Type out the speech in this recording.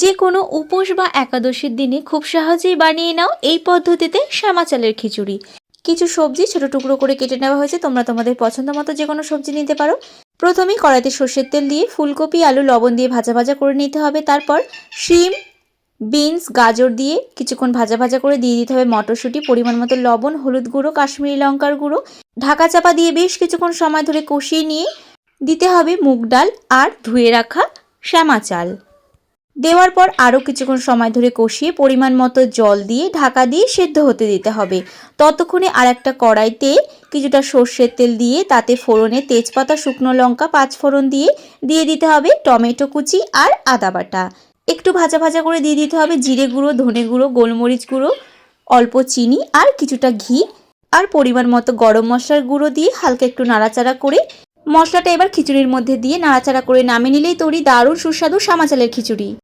যে কোনো উপোস বা একাদশীর দিনে খুব সহজেই বানিয়ে নাও এই পদ্ধতিতে শ্যামা চালের খিচুড়ি। কিছু সবজি ছোট টুকরো করে কেটে নেওয়া হয়েছে, তোমরা তোমাদের পছন্দ মতো যে কোনো সবজি নিতে পারো। প্রথমেই কড়াইতে সর্ষের তেল দিয়ে ফুলকপি আলু লবণ দিয়ে ভাজা ভাজা করে নিতে হবে। তারপর শিম, বিনস, গাজর দিয়ে কিছুক্ষণ ভাজা ভাজা করে দিয়ে দিতে হবে মটরশুঁটি, পরিমাণ মতো লবণ, হলুদ গুঁড়ো, কাশ্মীরি লঙ্কার গুঁড়ো। ঢাকা চাপা দিয়ে বেশ কিছুক্ষণ সময় ধরে কষিয়ে নিয়ে দিতে হবে মুগ ডাল আর ধুয়ে রাখা শ্যামা চাল। দেওয়ার পর আরও কিছুক্ষণ সময় ধরে কষিয়ে পরিমাণ মতো জল দিয়ে ঢাকা দিয়ে সেদ্ধ হতে দিতে হবে। ততক্ষণে আর একটা কড়াইতে কিছুটা সর্ষের তেল দিয়ে তাতে ফোড়নে তেজপাতা, শুকনো লঙ্কা, পাঁচফোড়ন দিয়ে দিয়ে দিতে হবে টমেটো কুচি আর আদা বাটা। একটু ভাজা ভাজা করে দিয়ে দিতে হবে জিরে গুঁড়ো, ধনে গুঁড়ো, গোলমরিচ গুঁড়ো, অল্প চিনি আর কিছুটা ঘি আর পরিমাণ মতো গরম মশলার গুঁড়ো দিয়ে হালকা একটু নাড়াচাড়া করে মশলাটা এবার খিচুড়ির মধ্যে দিয়ে নাড়াচাড়া করে নামিয়ে নিলেই তৈরি দারুণ সুস্বাদু শ্যামা চালের খিচুড়ি।